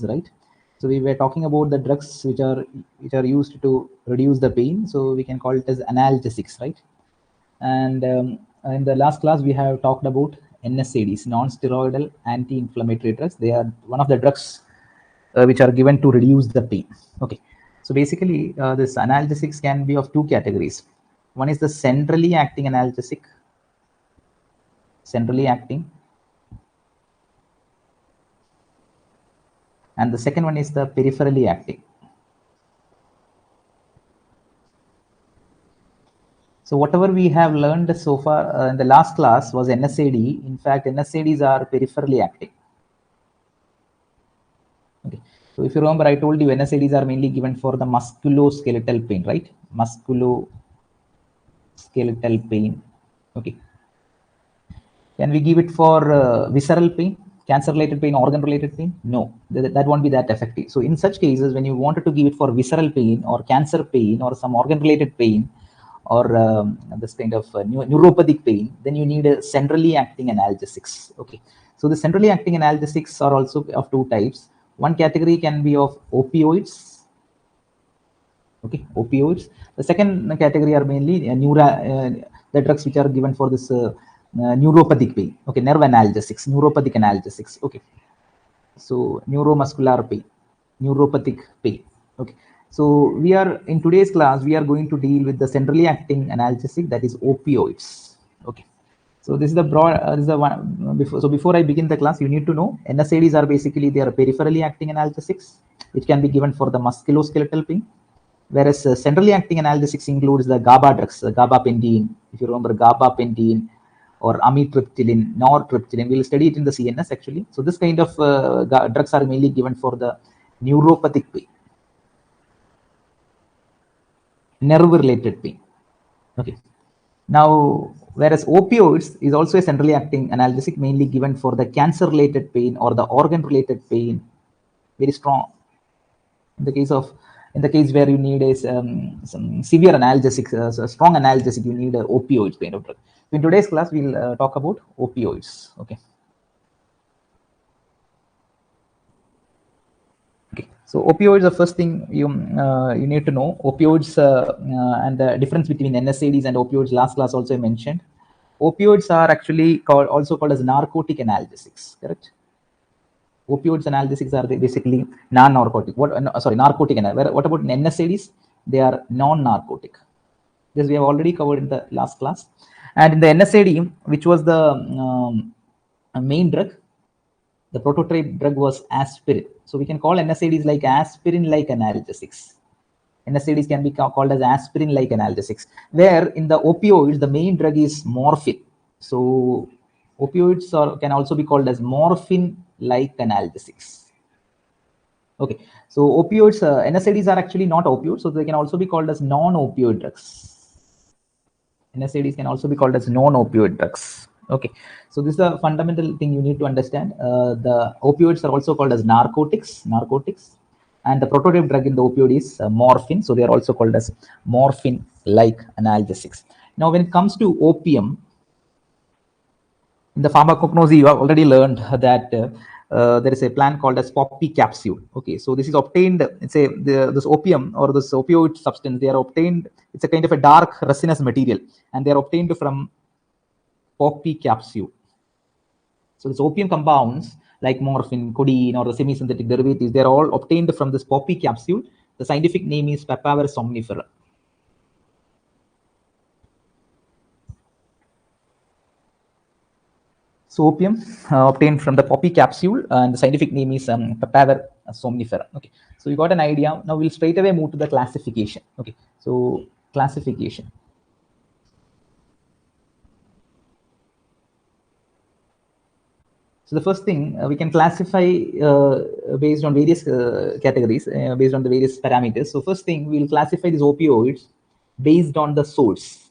right? So we were talking about the drugs which are used to reduce the pain. So we can call it as analgesics, right? And in the last class, we have talked about NSAIDs, non-steroidal anti-inflammatory drugs. They are one of the drugs which are given to reduce the pain. Okay, so basically, this analgesics can be of two categories. One is the centrally acting analgesic, centrally acting, and the second one is the peripherally acting. So whatever we have learned so far in the last class was NSAID. In fact, NSAIDs are peripherally acting. Okay. So if you remember, I told you NSAIDs are mainly given for the musculoskeletal pain, right? Musculoskeletal pain. Okay. Can we give it for visceral pain, cancer-related pain, organ-related pain? No, that won't be that effective. So in such cases, when you wanted to give it for visceral pain or cancer pain or some organ-related pain, or this kind of neuropathic pain, then you need a centrally acting analgesics. Okay, so the centrally acting analgesics are also of two types. One category can be of opioids. Okay, opioids. The second category are mainly the drugs which are given for this neuropathic pain. Okay, nerve analgesics, neuropathic analgesics. Okay, so neuromuscular pain, neuropathic pain. Okay, so we are in today's class, we are going to deal with the centrally acting analgesic, that is opioids. Okay, so this is the broad this is the one before I begin the class, you need to know NSAIDs are basically, they are peripherally acting analgesics which can be given for the musculoskeletal pain, whereas centrally acting analgesics includes the GABA drugs, gabapentin. If you remember, gabapentin or amitriptyline, nortriptyline, we'll study it in the CNS actually. So this kind of drugs are mainly given for the neuropathic pain, nerve related pain. Okay, now whereas opioids is also a centrally acting analgesic mainly given for the cancer related pain or the organ related pain, very strong. In the case where you need a some severe analgesic, so strong analgesic, you need a opioids kind of drug. So in today's class, we'll talk about opioids. Okay. Okay. So opioids, the first thing you need to know. Opioids and the difference between NSAIDs and opioids. Last class also I mentioned. Opioids are actually also called as narcotic analgesics. Correct. Opioids analgesics are basically non-narcotic. Narcotic. What about NSAIDs? They are non-narcotic. This we have already covered in the last class. And in the NSAID, which was the main drug, the prototype drug was aspirin. So we can call NSAIDs like aspirin-like analgesics. NSAIDs can be called as aspirin-like analgesics. Where in the opioids, the main drug is morphine. So opioids can also be called as morphine-like analgesics. Okay, so opioids, NSAIDs are actually not opioids, so they can also be called as non-opioid drugs. NSAIDs can also be called as non-opioid drugs. Okay, so this is the fundamental thing you need to understand. The opioids are also called as narcotics, and the prototype drug in the opioid is morphine, so they are also called as morphine-like analgesics. Now, when it comes to opium, in the pharmacognosy, you have already learned that there is a plant called as poppy capsule. Okay, so this is obtained. It's this opium or this opioid substance. They are obtained. It's a kind of a dark resinous material, and they are obtained from poppy capsule. So these opium compounds like morphine, codeine, or the semi-synthetic derivatives, they are all obtained from this poppy capsule. The scientific name is Papaver somnifera. So opium obtained from the poppy capsule, and the scientific name is Papaver somnifera. Okay, so you got an idea. Now we'll straight away move to the classification. Okay, so classification. So the first thing, we can classify based on various categories, based on the various parameters. So first thing, we'll classify these opioids based on the source.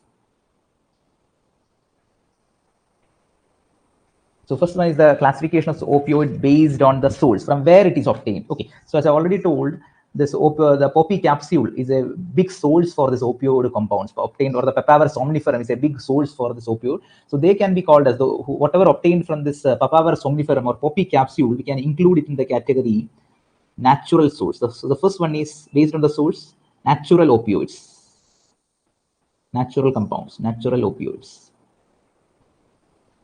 So first one is the classification of the opioid based on the source, from where it is obtained. Okay, so as I already told, this the poppy capsule is a big source for this opioid compounds obtained, or the Papaver somniferum is a big source for this opioid. So they can be called as the whatever obtained from this Papaver somniferum or poppy capsule, we can include it in the category natural source. So the first one is based on the source, natural opioids, natural compounds, natural opioids.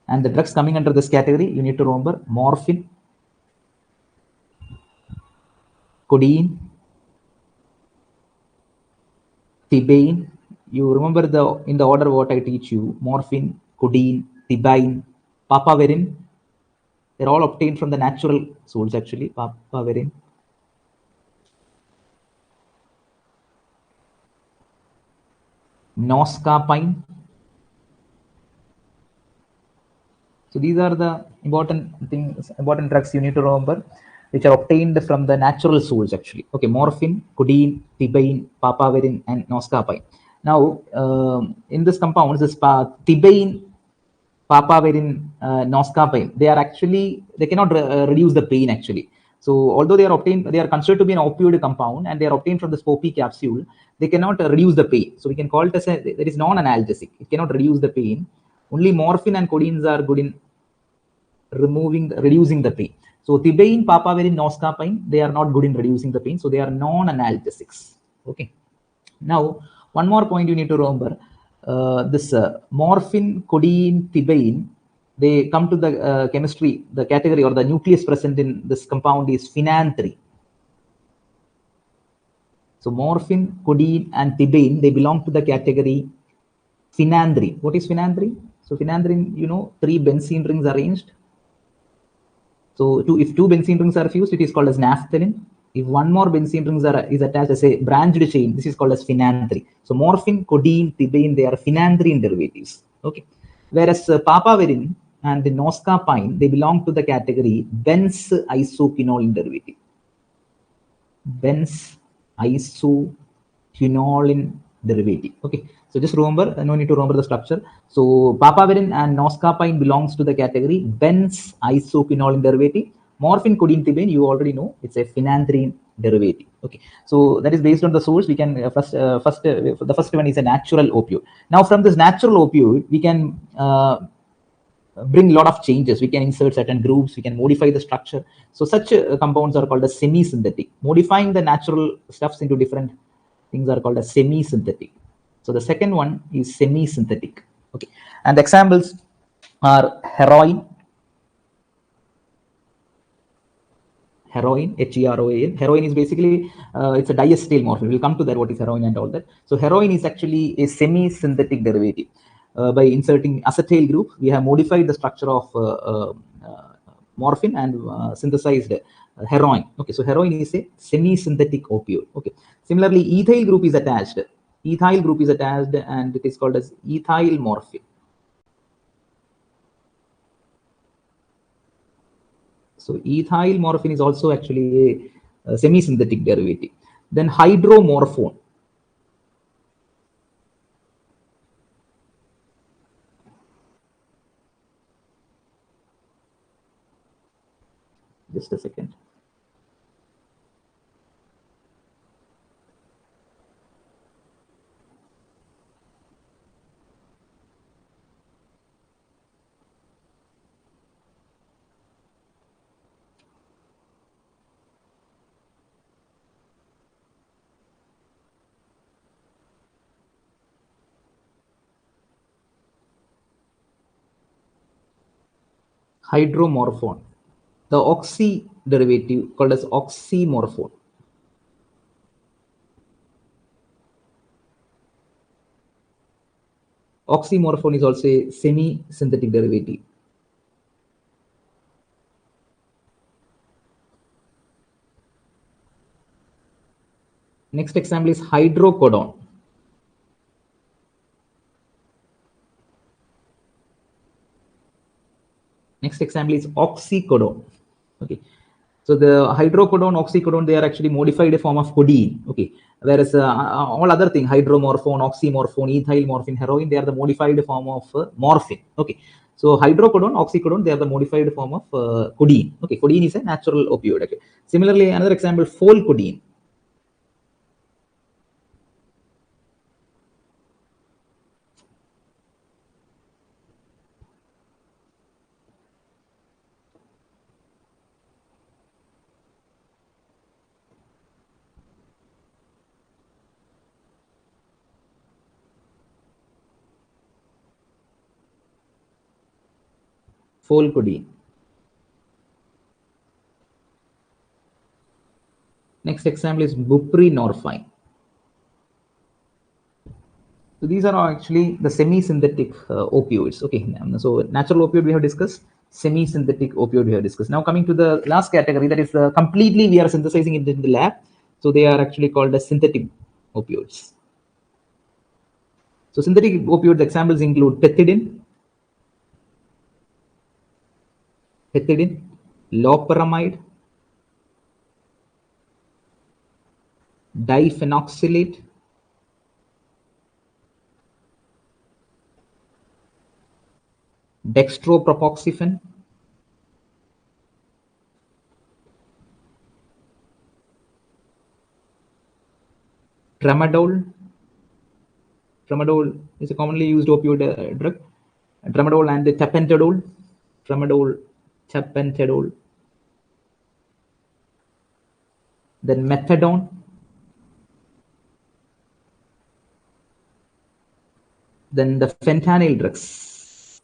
And the drugs coming under this category, you need to remember morphine, codeine, thebaine. You remember in the order what I teach you: morphine, codeine, thebaine, papaverine. They're all obtained from the natural source actually. Papaverine, noscapine. So these are the important things, important drugs you need to remember, which are obtained from the natural source actually. Okay, morphine, codeine, thebaine, papaverine, and noscapine. Now, in this compounds, this thebaine, papaverine, noscapine, they cannot reduce the pain actually. So although they are obtained, they are considered to be an opioid compound and they are obtained from the SPOPI capsule, they cannot reduce the pain. So we can call it as that is non-analgesic. It cannot reduce the pain. Only morphine and codeines are good in reducing the pain. So thebaine, papaverine, noscapine, they are not good in reducing the pain. So they are non-analgesics. Okay. Now, one more point you need to remember: this morphine, codeine, thebaine, they come to the chemistry, the category or the nucleus present in this compound is phenanthrene. So morphine, codeine, and thebaine, they belong to the category phenanthrene. What is phenanthrene? So phenanthrene, you know, 3 benzene rings arranged. So if two benzene rings are fused, it is called as naphthalene. If one more benzene rings is attached as a branched chain, this is called as phenanthrene. So morphine, codeine, thebaine, they are phenanthrene derivatives. Okay. Whereas papaverine and the noscapine, they belong to the category benz isoquinol derivative. Benz isoquinolin derivative. Okay, so just remember, no need to remember the structure. So papaverine and noscapine belongs to the category benz isoquinolin derivative. Morphine, codeine, thebaine, you already know it's a phenanthrene derivative. Okay, so that is based on the source. We can the first one is a natural opioid. Now from this natural opioid, we can bring a lot of changes. We can insert certain groups, we can modify the structure. So such compounds are called as semi-synthetic. Modifying the natural stuffs into different things are called as semi-synthetic. So the second one is semi-synthetic. Okay, and the examples are heroin, Heroin. Heroin is basically it's a diacetyl morphine. We'll come to that. What is heroin and all that. So heroin is actually a semi-synthetic derivative. By inserting acetyl group, we have modified the structure of morphine and synthesized heroin. Okay, so heroin is a semi-synthetic opioid. Okay. Similarly, ethyl group is attached. Ethyl group is attached, and it is called as ethyl morphine. So ethyl morphine is also actually a semi-synthetic derivative. Then hydromorphone. Just a second. Hydromorphone. The oxy derivative called as oxymorphone. Oxymorphone is also a semi-synthetic derivative. Next example is hydrocodone. Next example is oxycodone. Okay. So the hydrocodone, oxycodone, they are actually modified form of codeine. Okay. Whereas all other things, hydromorphone, oxymorphone, ethyl morphine, heroin, they are the modified form of morphine. Okay. So hydrocodone, oxycodone, they are the modified form of codeine. Okay. Codeine is a natural opioid. Okay. Similarly, another example, folcodeine. Folcodeine. Next example is buprenorphine. So these are actually the semi-synthetic opioids. Okay, so natural opioid we have discussed, semi-synthetic opioid we have discussed. Now coming to the last category, that is completely we are synthesizing it in the lab. So they are actually called as synthetic opioids. So synthetic opioid examples include pethidine, loperamide, diphenoxylate, dextropropoxifen, tramadol. Tramadol is a commonly used opioid drug. Tramadol and the tapentadol. Tramadol, tapentadol. Then methadone. Then the fentanyl drugs.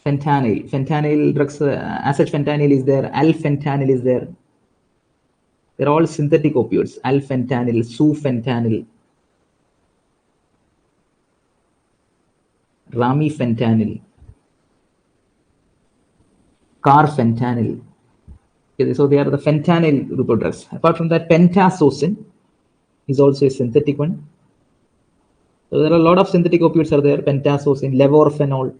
Fentanyl drugs, as such, fentanyl is there, alfentanyl is there. They're all synthetic opioids. Alfentanyl, sufentanyl, ramifentanyl, carfentanyl. Okay, so they are the fentanyl group of drugs. Apart from that, pentazocine is also a synthetic one. So there are a lot of synthetic opioids are there. Pentazocine, levorphenol.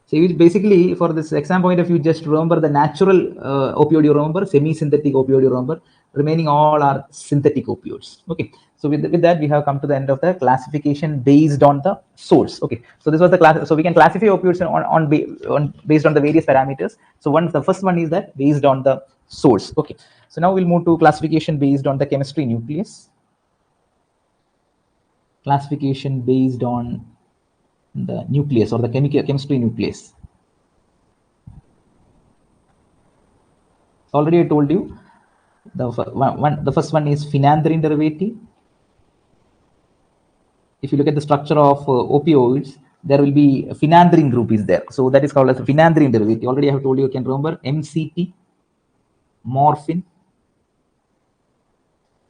So you basically, for this exam point of view, just remember the natural opioid you remember, semi-synthetic opioid you remember, remaining all are synthetic opioids. Okay, so with that we have come to the end of the classification based on the source. Okay, so this was the class. So we can classify opioids on based on the various parameters. So the first one is that based on the source. Okay, so now we'll move to classification based on the chemistry nucleus. Classification based on the nucleus or the chemistry nucleus. Already I told you the first one is phenanthrene derivative. If you look at the structure of opioids, there will be a phenanthrene group is there. So that is called as a phenanthrene derivative. Already I have told you, you can remember MCT, morphine,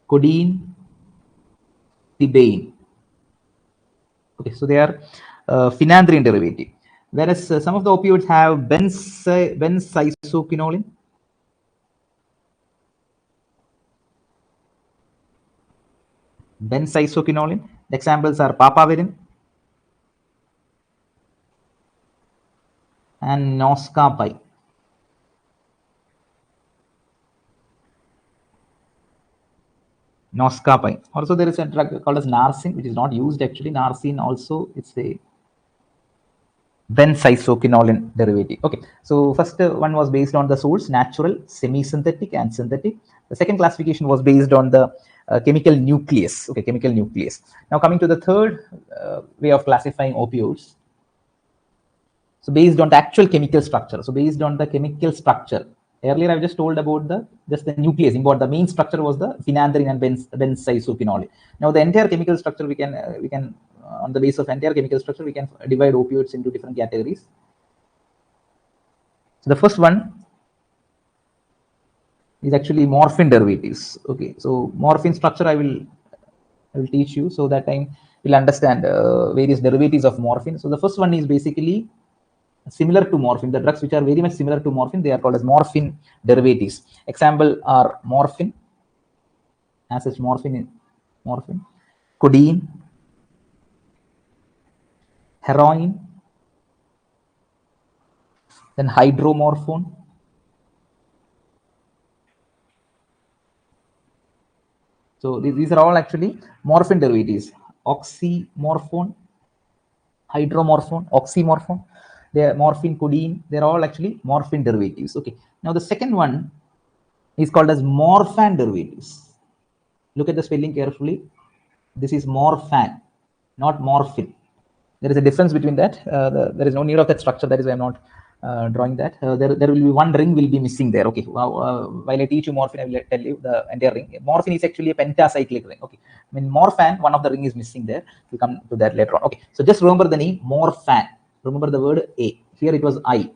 codeine, thebaine. Okay, so they are phenanthrene derivative. Whereas some of the opioids have benzysoquinoline, benzysoquinoline. The examples are papaverine and noscapine. Noscapine. Also, there is a drug called as narcin, which is not used actually. Narcin also, it's a benzysoquinoline derivative. Okay, so first one was based on the source, natural, semi-synthetic, and synthetic. The second classification was based on the chemical nucleus. Okay, chemical nucleus. Now coming to the third way of classifying opioids. So based on the actual chemical structure. So based on the chemical structure. Earlier I've just told about just the nucleus. But the main structure was the phenanthrene and benzysoquinoline. Now the entire chemical structure we can on the basis of entire chemical structure we can divide opioids into different categories. So the first one is actually morphine derivatives. Okay, so morphine structure I will teach you, so that time you'll understand various derivatives of morphine. So the first one is basically similar to morphine. The drugs which are very much similar to morphine, they are called as morphine derivatives. Example are morphine, as such morphine, codeine, heroin, then hydromorphone, so these are all actually morphine derivatives. Oxymorphone, hydromorphone, oxymorphone, they are morphine, codeine, they're all actually morphine derivatives. Okay, now the second one is called as morphan derivatives. Look at the spelling carefully. This is morphan, not morphine. There is a difference between that. There is no need of that structure. That is why I'm not drawing that. There will be one ring will be missing there. Okay. While I teach you morphine, I will tell you the entire ring. Morphine is actually a pentacyclic ring. Okay. I mean, morphan, one of the ring is missing there. We'll come to that later on. Okay. So just remember the name morphan. Remember the word A. Here it was I.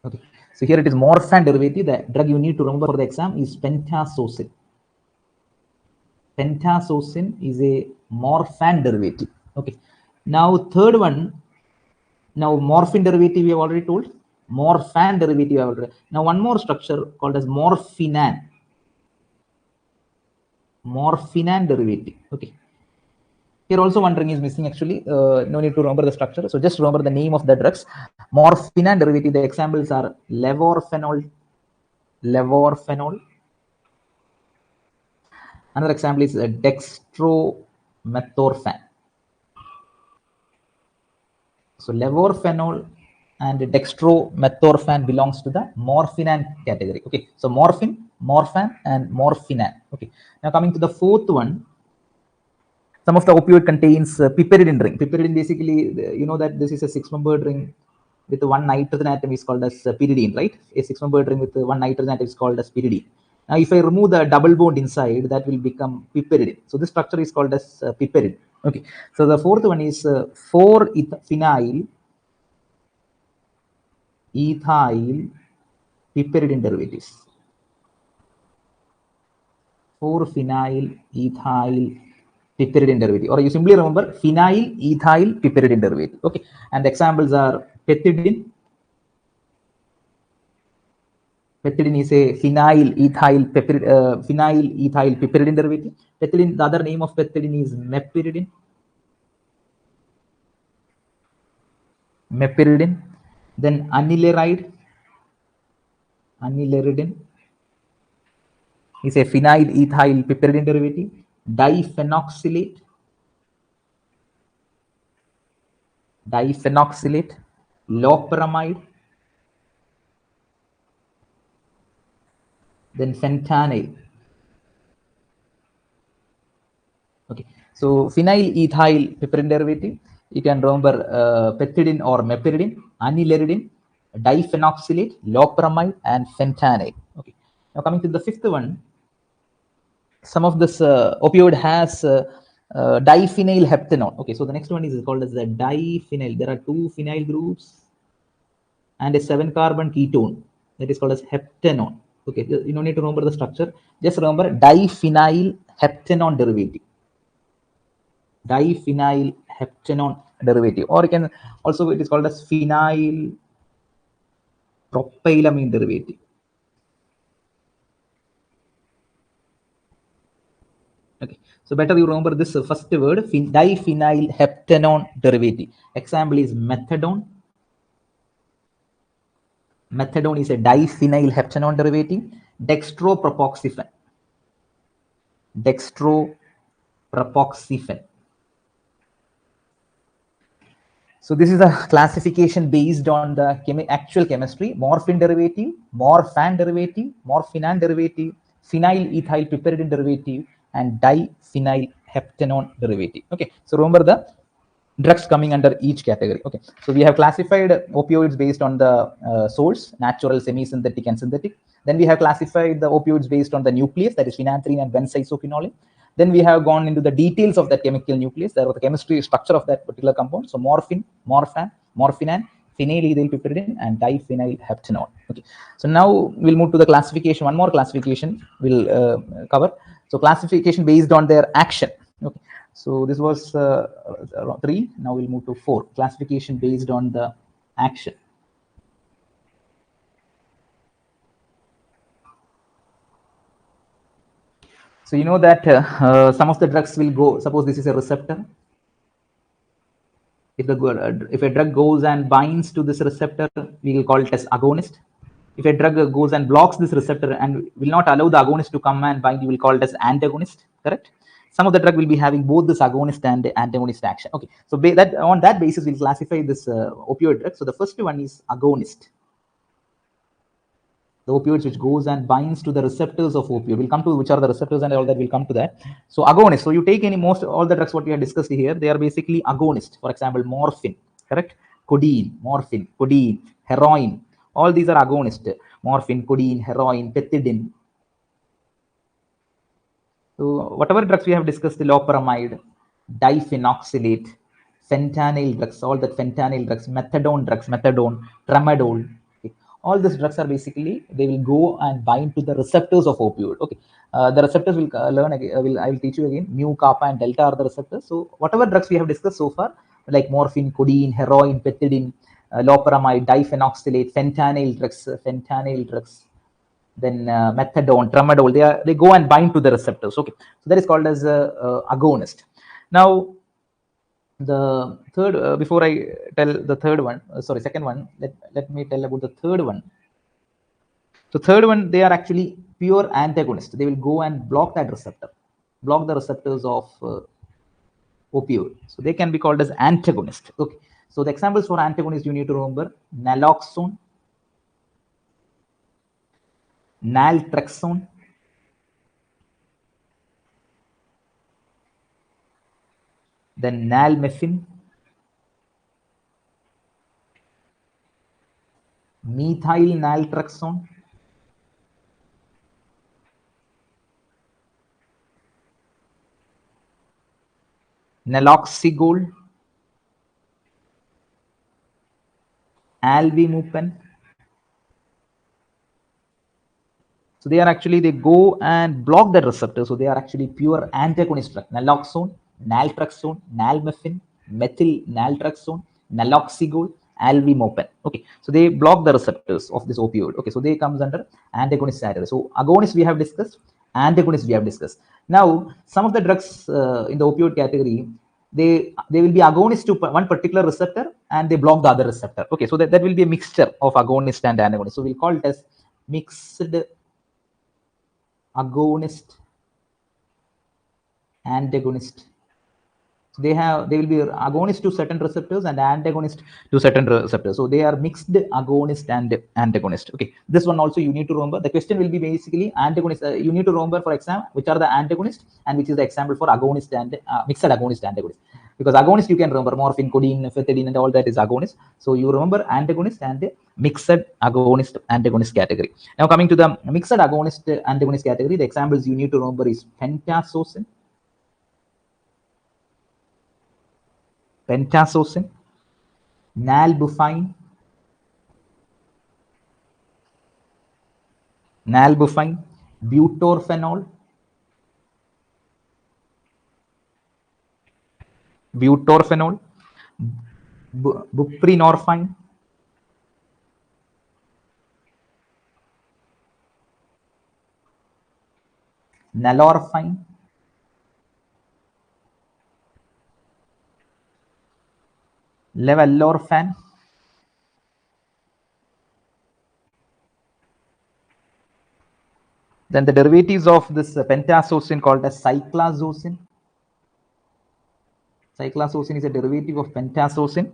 Okay. So here it is morphan derivative. The drug you need to remember for the exam is pentazocine. Pentazocine is a morphan derivative. Okay. Now third one. Now morphine derivative we have already told. Morphan derivative already. Now one more structure called as morphinan. Morphinan derivative. Okay. Here also one ring is missing actually. No need to remember the structure. So just remember the name of the drugs. Morphinan derivative. The examples are levorphenol. Levorphenol. Another example is dextromethorphan. So levorphenol and dextromethorphan belongs to the morphinan category. Okay, so morphine, morphan, and morphinan. Okay, now coming to the fourth one, some of the opioid contains piperidine ring. Piperidine basically, you know that this is a 6-membered ring with one nitrogen atom is called as pyridine, right? A 6-membered ring with one nitrogen atom is called as pyridine. Now, if I remove the double bond inside, that will become piperidine. So this structure is called as piperidine. Okay, so the fourth one is 4-phenyl ethyl piperidine derivatives. 4-phenyl ethyl piperidine derivative, or you simply remember phenyl ethyl piperidine derivative. Okay, and the examples are pethidine. Pethidine is a phenyl ethyl piperidine derivative. Pethidine, the other name of pethidine is meperidine. Meperidine. Then anileride. Anileridine is a phenyl ethyl piperidine derivative. Diphenoxylate. Diphenoxylate. Loperamide. Then fentanyl. Okay, so phenyl ethyl piperidine derivative, you can remember pethidine or meperidine, anileridine, diphenoxylate, loperamide, and fentanyl. Okay, now coming to the fifth one, some of this opioid has diphenyl heptanone. Okay, so the next one is called as the diphenyl. There are 2 phenyl groups and a 7-carbon ketone that is called as heptanone. Okay, you don't need to remember the structure. Just remember diphenyl heptanone derivative. Diphenyl heptanone derivative, or you can also, it is called as phenyl propylamine derivative. Okay, so better you remember this first word, diphenyl heptanone derivative. Example is methadone. Methadone is a diphenyl heptanone derivative. Dextropropoxifen. Dextropropoxifen. So this is a classification based on the actual chemistry: morphine derivative, morphan derivative, morphinan derivative, phenyl ethyl piperidine derivative, and diphenyl heptanone derivative. Okay, so remember the drugs coming under each category. Okay, so we have classified opioids based on the source: natural, semi-synthetic, and synthetic. Then we have classified the opioids based on the nucleus, that is phenanthrene and benzoyl. Then we have gone into the details of that chemical nucleus, the chemistry structure of that particular compound. So morphine, morphan, morphinan, phenyl ethyl piperidine, and diphenyl heptanone. Okay, so now we'll move to the classification. One more classification we'll cover. So classification based on their action. Okay, so this was 3. Now we'll move to 4. Classification based on the action. So you know that some of the drugs will go, suppose this is a receptor. If a drug goes and binds to this receptor, we will call it as agonist. If a drug goes and blocks this receptor and will not allow the agonist to come and bind, you will call it as antagonist, correct? Some of the drug will be having both this agonist and antagonist action. Okay, so that on that basis we'll classify this opioid drug. So the first one is agonist. The opioids which goes and binds to the receptors of opioid. We'll come to which are the receptors and all that. We'll come to that. So agonist. So you take all the drugs what we have discussed here, they are basically agonist. For example, morphine, correct? codeine, morphine, codeine, heroin. All these are agonists. Morphine, codeine, heroin, pethidine. So whatever drugs we have discussed, the loperamide, diphenoxylate, fentanyl drugs, all that fentanyl drugs, methadone, tramadol. Okay. All these drugs are basically, they will go and bind to the receptors of opioid. Okay. The receptors will learn again, I will teach you again. Mu, kappa, and delta are the receptors. So whatever drugs we have discussed so far, like morphine, codeine, heroin, pethidine, loperamide, diphenoxylate, fentanyl drugs, then methadone, tramadol, they go and bind to the receptors. Okay, so that is called as a agonist. Now the third, before I tell the third one, sorry, second one, let me tell about the third one. So third one, they are actually pure antagonists. They will go and block that receptor, block the receptors of opioid. So they can be called as antagonist. Okay, so the examples for antagonists you need to remember: naloxone, naltrexone, then nalmefene, methyl naltrexone, naloxegol, alvimupen. So they are actually, they go and block the receptor. So they are actually pure antagonist drug. Naloxone, naltrexone, nalmefene, methyl naltrexone, naloxegol, alvimupen. Okay, so they block the receptors of this opioid. Okay, so they comes under antagonist category. So agonist we have discussed, antagonist we have discussed. Now some of the drugs in the opioid category, they will be agonist to one particular receptor and they block the other receptor. Okay, so that will be a mixture of agonist and antagonist. So we'll call it as mixed agonist, antagonist. So they will be agonist to certain receptors and antagonist to certain receptors. So they are mixed agonist and antagonist. Okay, this one also you need to remember. The question will be basically antagonist. You need to remember for example which are the antagonist and which is the example for agonist and mixed agonist antagonist. Because agonist you can remember morphine, codeine, pethidine, and all that is agonist. So you remember antagonist and mixed agonist antagonist category. Now coming to the mixed agonist antagonist category, the examples you need to remember is pentasocin, nalbuphine, butorphanol, buprenorphine, nalorphine, levalorphan, then the derivatives of this pentasocin called as cyclazocin. Cyclazocin is a derivative of pentasocin.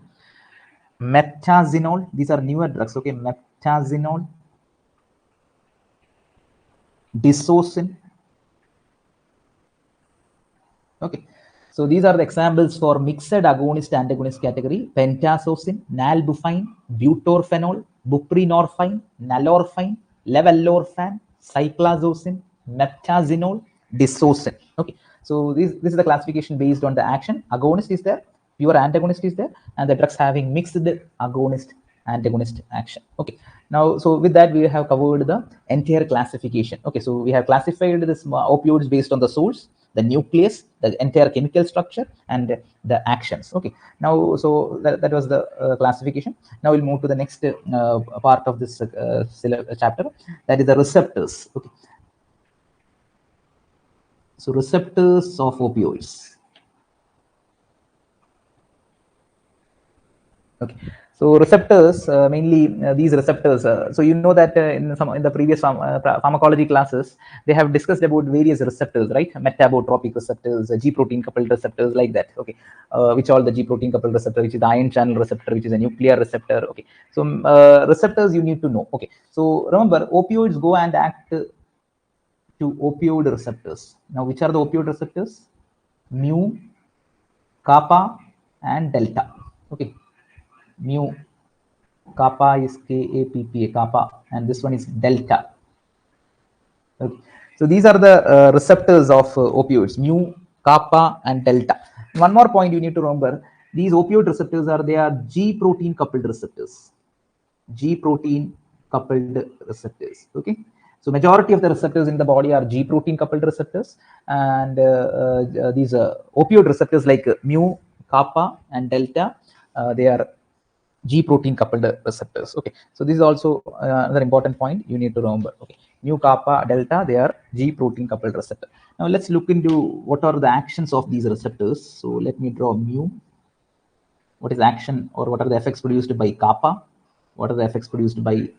Metazinol, these are newer drugs. Okay, metazinol, disocin. Okay, so these are the examples for mixed agonist antagonist category: pentasocin, nalbuphine, butorphanol, buprenorphine, nalorphine, levalorphan, cyclazocin, metazinol, disocin. Okay, so this is the classification based on the action. Agonist is there, pure antagonist is there, and the drugs having mixed agonist antagonist action. Okay, now so with that we have covered the entire classification. Okay, so we have classified this opioids based on the source, the nucleus, the entire chemical structure, and the actions. Okay, now so that was the classification. Now we'll move to the next part of this chapter, that is the receptors. Okay, so receptors of opioids. Okay, so receptors, mainly these receptors. So you know that in the previous pharmacology classes, they have discussed about various receptors, right? Metabotropic receptors, G protein coupled receptors, like that. Okay, which all the G protein coupled receptor, which is the ion channel receptor, which is a nuclear receptor. Okay, so receptors you need to know. Okay, so remember, opioids go and act to opioid receptors. Now, which are the opioid receptors? Mu, kappa, and delta. Okay, mu, kappa is Kappa, kappa, and this one is delta. Okay. So these are the receptors of opioids, mu, kappa, and delta. One more point you need to remember: these opioid receptors they are G protein coupled receptors. G protein coupled receptors. Okay. So majority of the receptors in the body are G protein coupled receptors, and these opioid receptors like mu, kappa, and delta, they are G protein coupled receptors. Okay, so this is also another important point you need to remember. Okay, mu, kappa, delta, they are G protein coupled receptor. Now let's look into what are the actions of these receptors. So let me draw mu. What is action, or what are the effects produced by kappa? What are the effects produced by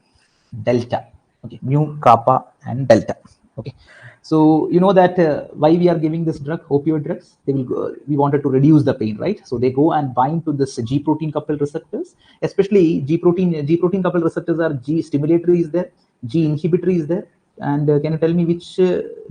delta? Okay, mu, kappa, and delta. Okay, so you know that why we are giving this drug, opioid drugs. They will go, we wanted to reduce the pain, right? So they go and bind to this G protein coupled receptors, especially G protein coupled receptors are G stimulatory is there, G inhibitory is there, and can you tell me which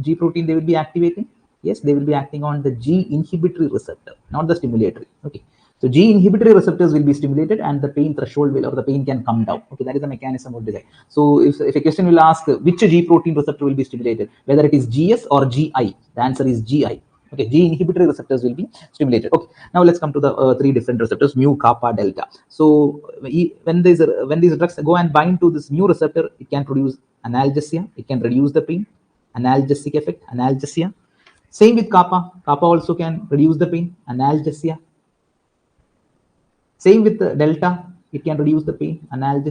G protein they will be activating? Yes, they will be acting on the G inhibitory receptor, not the stimulatory. Okay, so G inhibitory receptors will be stimulated and the pain threshold will, or the pain can come down. Okay, that is the mechanism of design. So if a question will ask which G protein receptor will be stimulated, whether it is GS or GI, the answer is GI. Okay, G inhibitory receptors will be stimulated. Okay, now let's come to the three different receptors, mu, kappa, delta. So when these drugs go and bind to this mu receptor, it can produce analgesia, it can reduce the pain, analgesic effect, analgesia. Same with kappa. Kappa also can reduce the pain, analgesia. Same with the delta, it can reduce the pain, analgesia.